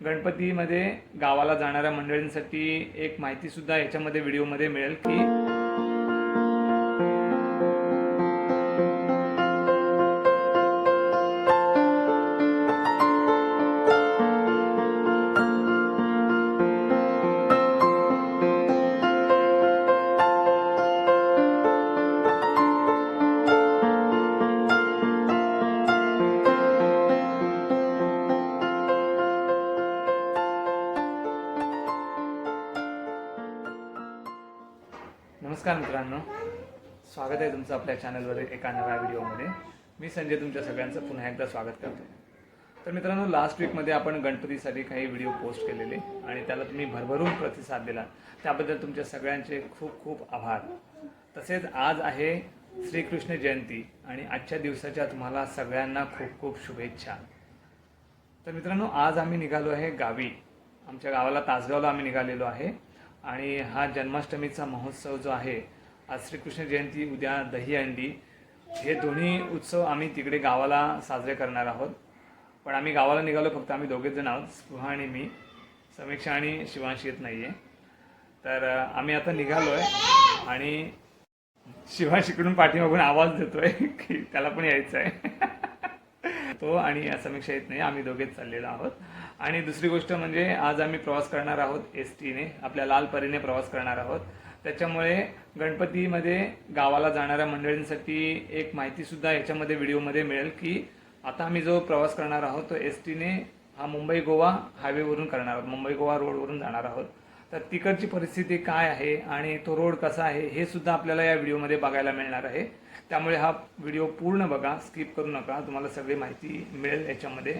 गणपतीमध्ये गावाला जाणाऱ्या मंडळींसाठी एक माहितीसुद्धा याच्यामध्ये व्हिडिओमध्ये मिळेल की नमस्कार मित्रांनो, स्वागत आहे तुमचं आपल्या चॅनलवर एका नव्या व्हिडिओमध्ये. मी संजय तुमच्या सगळ्यांचं पुन्हा एकदा स्वागत करतो. तर मित्रांनो, लास्ट वीकमध्ये आपण गणपतीसाठी काही व्हिडिओ पोस्ट केलेले आणि त्याला तुम्ही भरभरून प्रतिसाद दिला, त्याबद्दल तुमच्या सगळ्यांचे खूप खूप आभार. तसेच आज आहे श्रीकृष्ण जयंती आणि आजच्या दिवसाच्या तुम्हाला सगळ्यांना खूप खूप शुभेच्छा. तर मित्रांनो, आज आम्ही निघालो आहे गावी. आमच्या गावाला तासगावला आम्ही निघालेलो आहे आणि हा जन्माष्टमीचा महोत्सव जो आहे, आज श्रीकृष्ण जयंती, उद्या दहीहंडी, हे दोन्ही उत्सव आम्ही तिकडे गावाला साजरे करणार आहोत. पण आम्ही गावाला निघालो फक्त आम्ही दोघेच जण आहोत, स्पृहा आणि मी. समीक्षा आणि शिवांशी येत नाही आहे. तर आम्ही आता निघालो आहे आणि शिवांशीकडून पाठीमागून आवाज देतोय की त्याला पण यायचं आहे. तो आणि समीक्षा येत नाही, आम्ही दोघेच चाललेलो आहोत. आणि दुसरी गोष्ट म्हणजे आज आम्ही प्रवास करणार आहोत एसटीने, आपल्या लाल परीने प्रवास करणार आहोत. त्याच्यामुळे गणपतीमध्ये गावाला जाणाऱ्या मंडळींसाठी एक माहितीसुद्धा याच्यामध्ये व्हिडिओमध्ये मिळेल की आता आम्ही जो प्रवास करणार आहोत तो एसटीने हा मुंबई गोवा हायवेवरून करणार आहोत, मुंबई गोवा रोडवरून जाणार आहोत. तर तिकडची परिस्थिती काय आहे आणि तो रोड कसा आहे हे सुद्धा आपल्याला या व्हिडिओमध्ये बघायला मिळणार आहे. त्यामुळे हा व्हिडिओ पूर्ण बघा, स्किप करू नका. तुम्हाला सगळी माहिती मिळेल याच्यामध्ये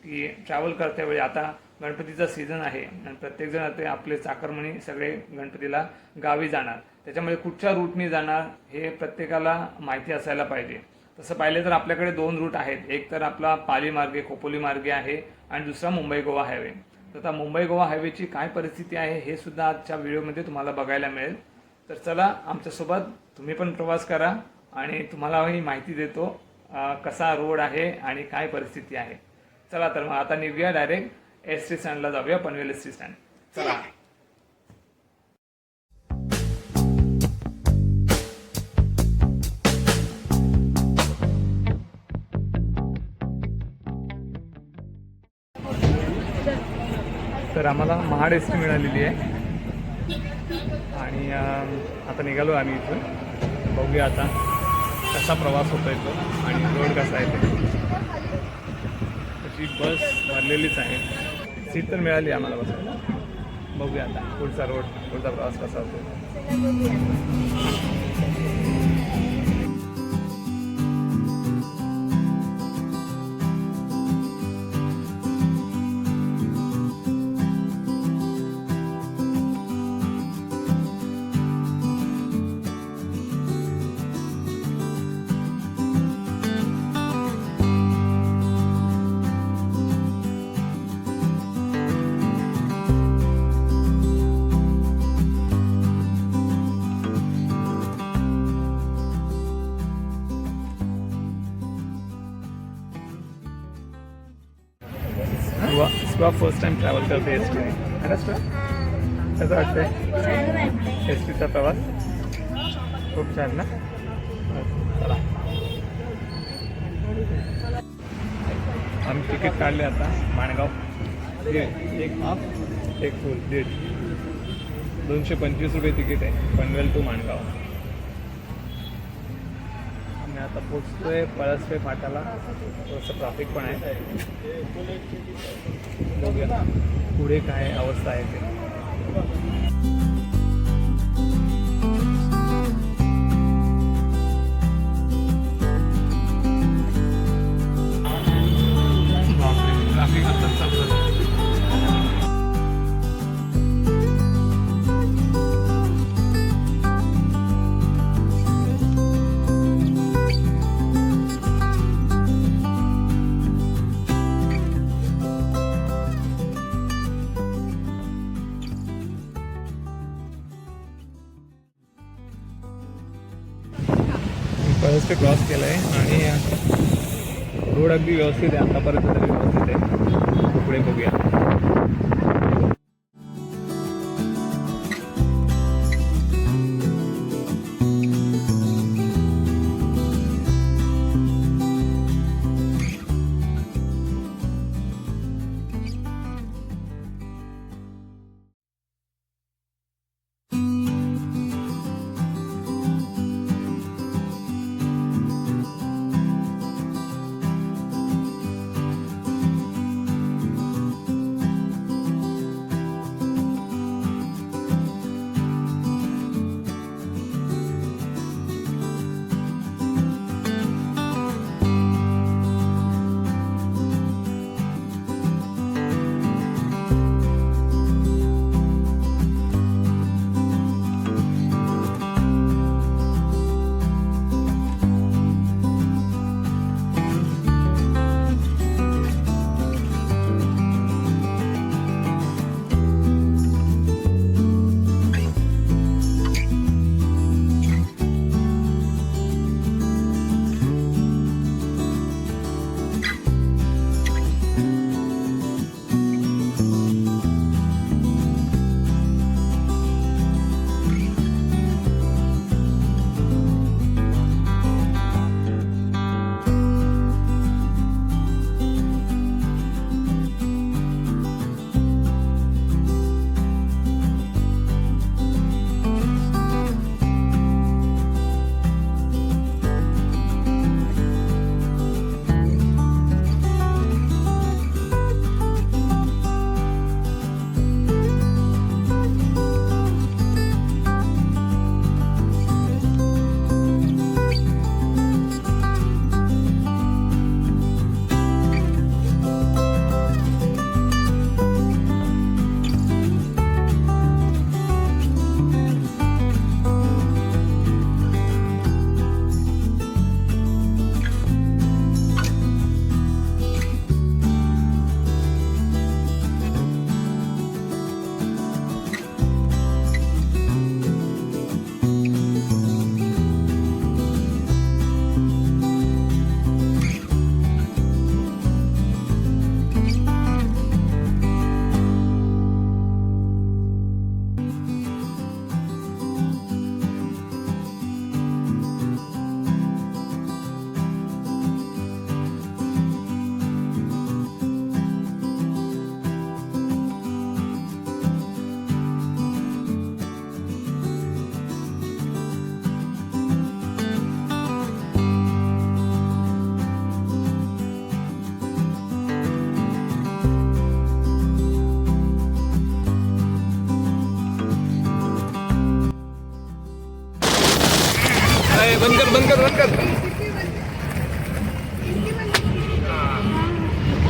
की ट्रॅव्हल करत्या वेळी. आता गणपतीचा सीझन आहे आणि प्रत्येकजण ते आपले चाकरमणी सगळे गणपतीला गावी जाणार, त्याच्यामुळे कुठच्या रूटने जाणार हे प्रत्येकाला माहिती असायला पाहिजे. तसं पाहिलं तर आपल्याकडे 2 रूट आहेत, एक तर आपला पाली मार्गे, खोपोली मार्गे आहे आणि दुसरा मुंबई गोवा हायवे. तर आता मुंबई गोवा हायवेची काय परिस्थिती आहे हे सुद्धा आजच्या व्हिडिओमध्ये तुम्हाला बघायला मिळेल. तर चला, आमच्यासोबत तुम्ही पण प्रवास करा आणि तुम्हाला ही माहिती देतो कसा रोड आहे आणि काय परिस्थिती आहे. चला तर मग आता निघूया, डायरेक्ट एस टी स्टँडला जाऊया, पनवेल एस टी स्टँड. चला. तर आम्हाला महाड एस टी मिळालेली आहे आणि आता निघालो आम्ही इथून. बघूया आता कसा प्रवास होतोय तो आणि रोड कसा आहे ते. तशी बस भरलेलीच आहे, सीट तर मिळाली आम्हाला बसायला. बघूया आता पुढचा रोड, पुढचा प्रवास कसा होतो. स्वा फर्स्ट टाइम ट्रॅव्हल करते एस टी. कसं वाटतंय एस टीचा प्रवास? खूप छान ना. चला, आम्ही तिकीट काढले आता. माणगाव एक हाफ एक फुल 225 रुपये तिकीट आहे, पनवेल टू माणगाव. आम्ही आता पोचतोय पळसपे फाट्याला. थोडंसं ट्रॅफिक पण आहे, बघूया पुढे काय अवस्था आहे ते. ट्रॅफिक आता चालू. रस्ते क्रॉस केलं आहे आणि रोड अगदी व्यवस्थित आहे, आतापर्यंत तरी व्यवस्थित आहे. पुढे बघूया.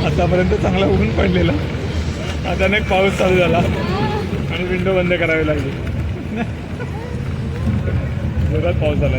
आतापर्यंत चांगला ऊन पडलेला, अचानक पाऊस चालू झाला आणि विंडो बंद करावी लागली. जोरात पाऊस झाला.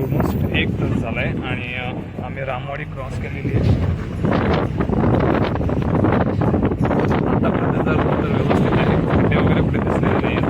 ऑलमोस्ट 1 तास झाला आहे आणि आम्ही रामवाडी क्रॉस केलेली आहे. आतापर्यंत जर व्यवस्थित आहे, ते वगैरे कुठे दिसलेलं नाही आहे.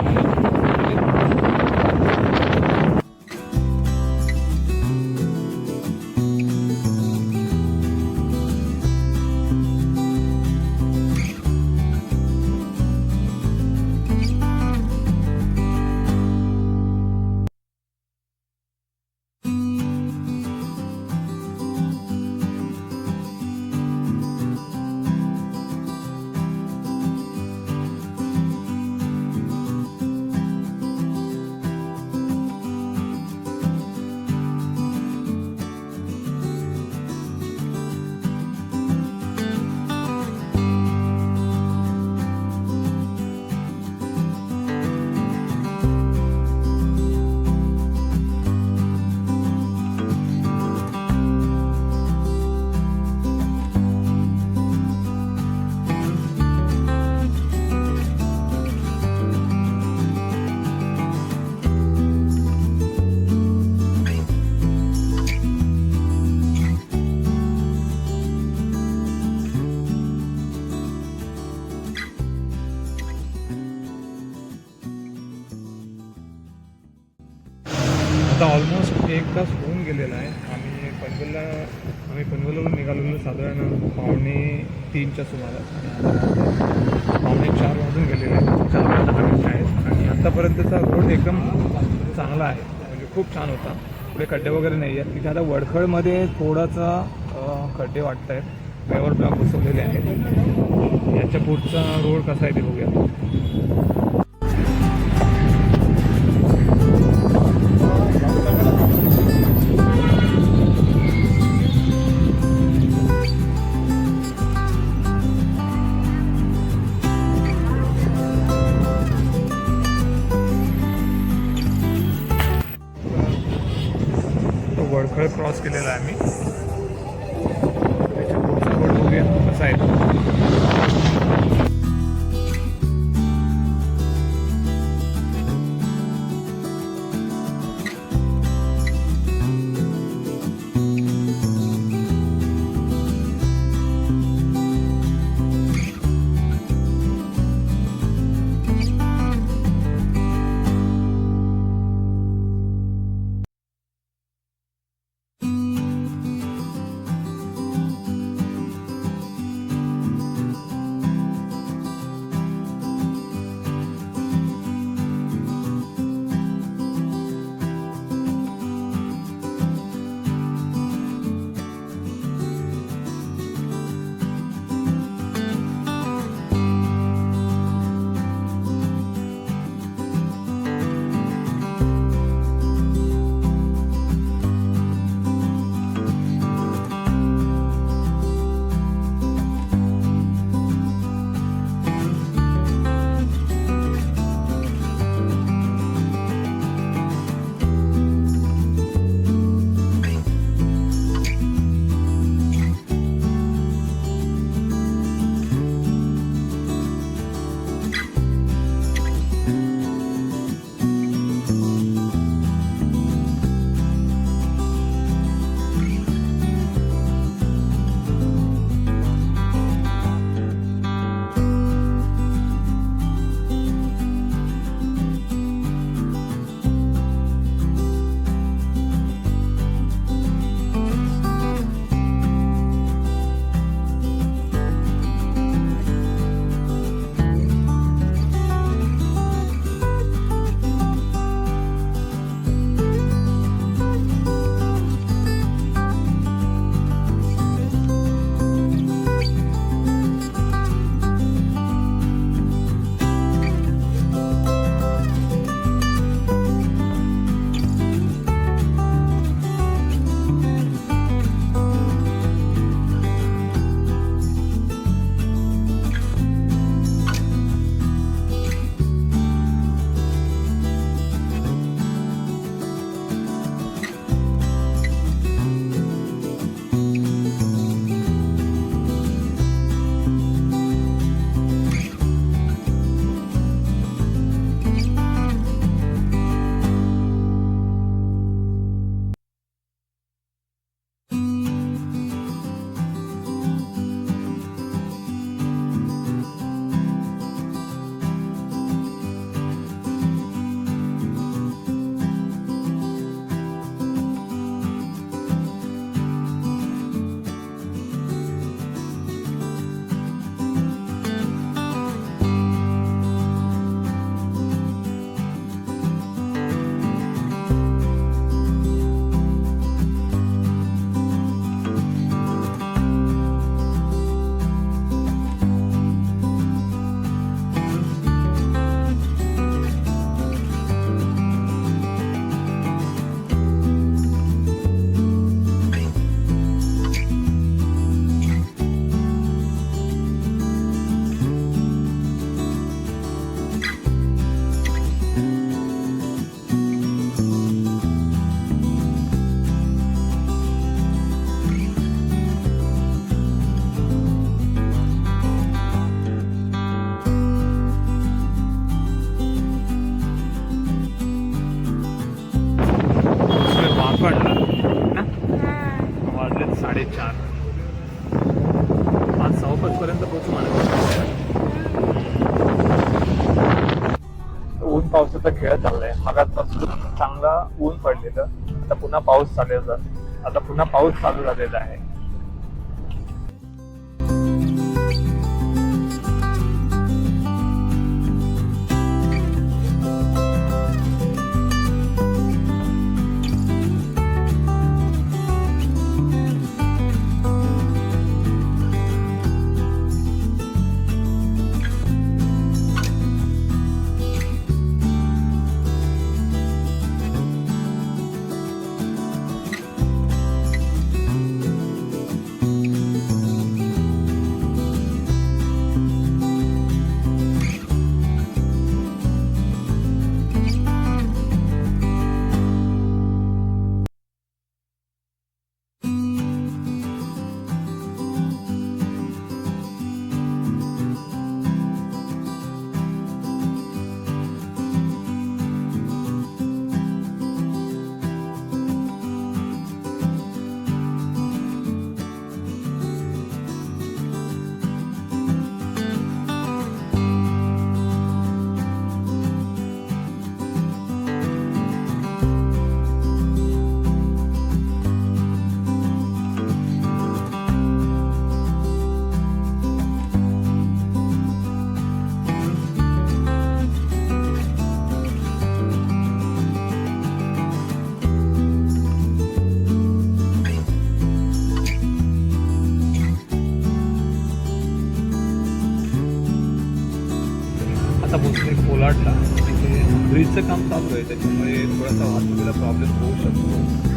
आता ऑलमोस्ट 1 तास होऊन गेलेला आहे. आम्ही पनवेलवरून निघालेलो साधारण 2:45च्या सुमारास आणि आता 3:45 वाजून गेलेले आहेत. 4 आहेत आणि आत्तापर्यंतचा रोड एकदम चांगला आहे, म्हणजे खूप छान होता. पुढे खड्डे वगैरे नाही आहेत. तिथे आता वडखळमध्ये थोडासा खड्डे वाटत आहेत, पेवर ब्लॉक बसवलेले आहेत. याच्या पुढचा रोड कसा आहे ते बघूया. वडखळ क्रॉस केलेला आहे आम्ही. त्याच्या पुढचा रोड बघूया कसा आहे तो. कोकणला ना. हा. वाजलेत 4:30. 5:15 पर्यंत पोहोचू म्हणा. ऊन पावसाचा खेळ चाललाय. मगाचपासून चांगला ऊन पडलेलं, आता पुन्हा पाऊस चालू झालेला आहे. आता पोहोचले कोलाडला. तिथे ब्रिजचं काम चालू आहे, त्याच्यामुळे थोडासा वाहतुकीला प्रॉब्लेम होऊ शकतो.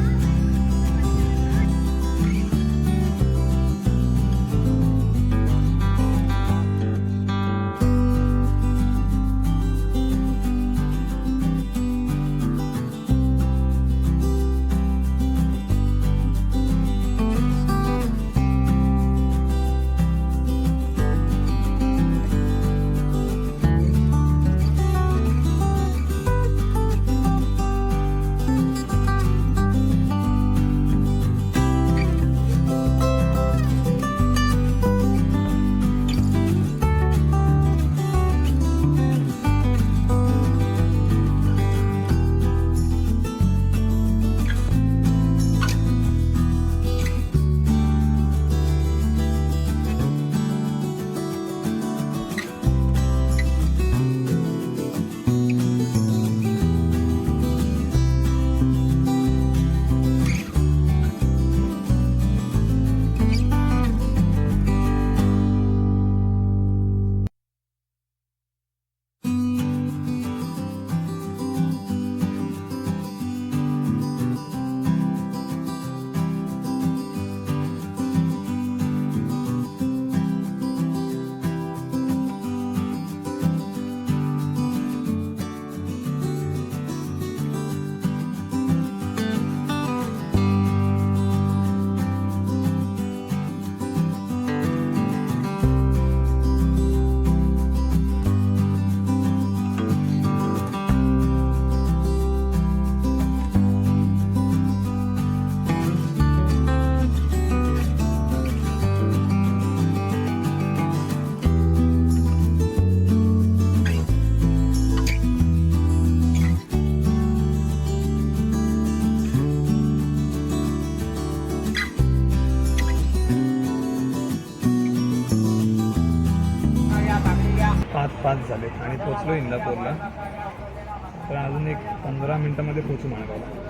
पाच झाले आणि पोचलो इंदापूरला. तर अजून एक 15 मिनिटामध्ये पोचू माळगावला.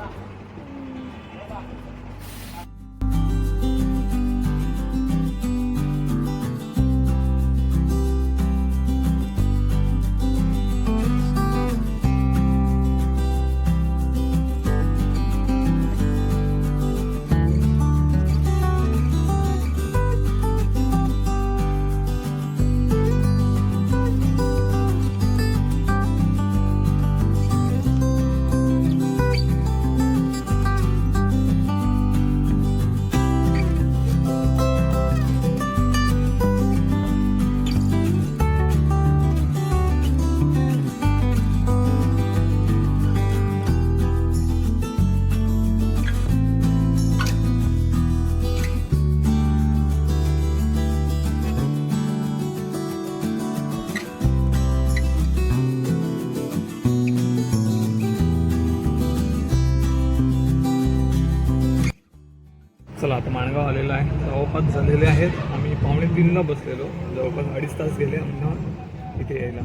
चला आता माणगाव आलेला आहे, जवळपास झालेले आहेत. आम्ही 2:45ला बसलेलो, जवळपास 2.5 तास गेले आम्हाला इथे यायला.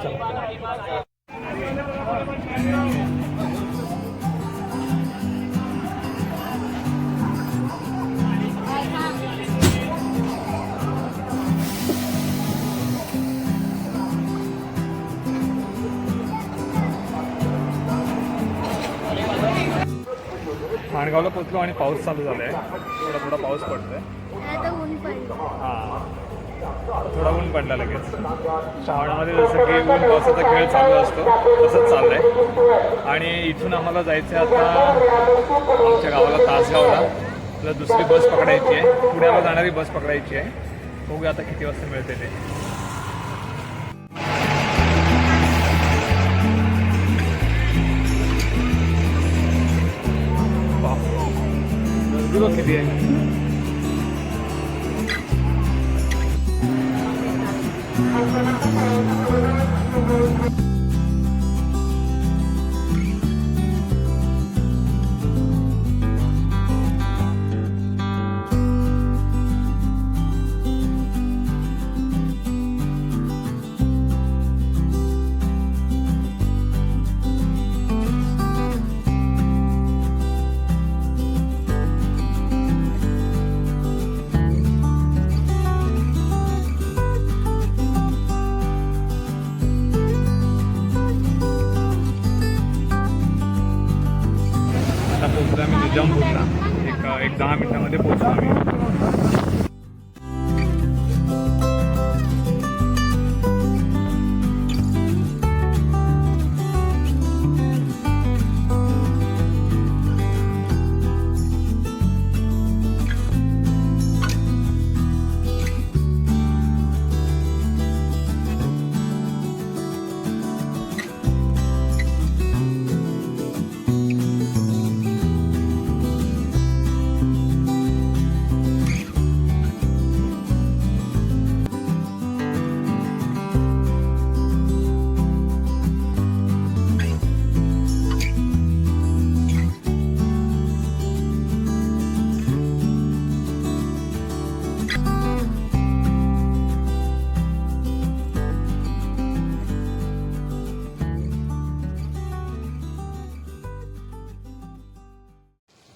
चला माणगावला पोचलो आणि पाऊस चालू झाला आहे. थोडा थोडा पाऊस पडतोय. हां, थोडा ऊन पडला लगेच. श्रावणामध्ये जसं की ऊन पावसाचा खेळ चालू असतो तसंच चाललं आहे. आणि इथून आम्हाला जायचं आहे आता आमच्या गावाला तासगावला. आपल्याला दुसरी बस पकडायची आहे, पुण्याला जाणारी बस पकडायची आहे. बघूया आता किती वाजता मिळते ते. गर्दी किती आहे. पोहोचलो आम्ही निजामपूरला. एक 10 मिनिटामध्ये पोहोचलो आम्ही.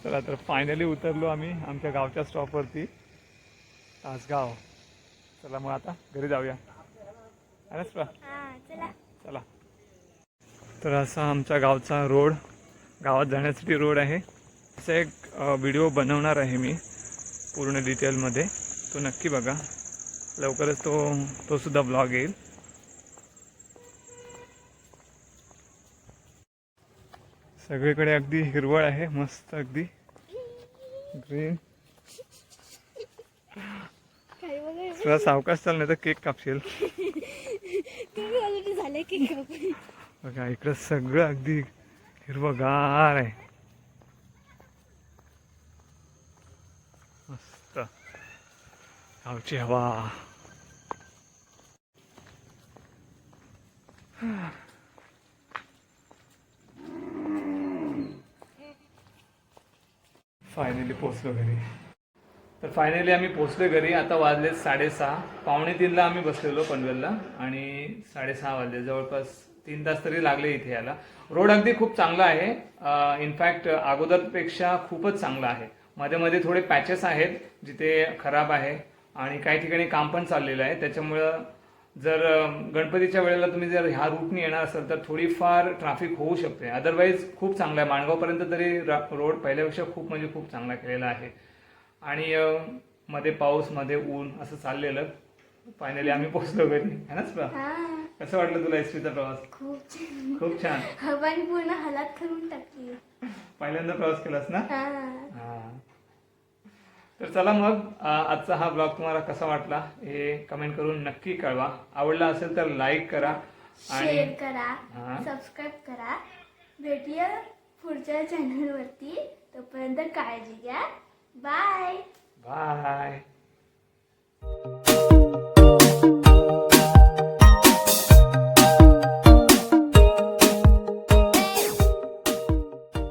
चला तर फायनली उतरलो आम्ही आमच्या गावच्या स्टॉपवरती, तासगाव. चला मग आता घरी जाऊया. चला. तर असा आमच्या गावचा रोड, गावात जाण्यासाठी रोड आहे. असा एक व्हिडिओ बनवणार आहे मी पूर्ण डिटेलमध्ये, तो नक्की बघा. लवकरच तो सुद्धा ब्लॉग येईल. सगळीकडे अगदी हिरवळ आहे, मस्त अगदी ग्रीन. तुला सावकाश चाल नाही तर केक कापशील. बघा इकडं सगळं अगदी हिरवगार आहे, मस्त गावची हवा. फायनली पोचलो घरी. तर फायनली आम्ही पोचलो घरी. आता वाजले 6:30. 2:45ला आम्ही बसलेलो पनवेलला आणि 6:30 वाजले. जवळपास 3 तास तरी लागले इथे यायला. रोड अगदी खूप चांगला आहे. इनफॅक्ट अगोदरपेक्षा खूपच चांगला आहे. मध्ये मध्ये थोडे पॅचेस आहेत जिथे खराब आहे आणि काही ठिकाणी काम पण चाललेलं आहे. त्याच्यामुळं जर गणपतीच्या वेळेला तुम्ही जर ह्या रूटने येणार असाल तर थोडीफार ट्रॅफिक होऊ शकते. अदरवाईज खूप चांगला आहे. माणगावपर्यंत तरी रोड पहिल्यापेक्षा खूप म्हणजे खूप चांगला केलेला आहे. आणि मध्ये पाऊस मध्ये ऊन असं चाललेलं. फायनली आम्ही पोहोचलो घरी, है ना? कसं वाटलं तुला एसटीचा प्रवास? खूप छान. हवानी पूर्ण हालात करून टाकली. पहिल्यांदा प्रवास केलास ना? हा. तर चला मग आजचा हा ब्लॉग तुम्हाला कसा वाटला हे कमेंट करून नक्की कळवा. आवडला असेल तर लाईक करा, शेअर करा, सबस्क्राईब करा. भेटूया पुढच्या चॅनलवरती. तोपर्यंत काळजी घ्या. बाय.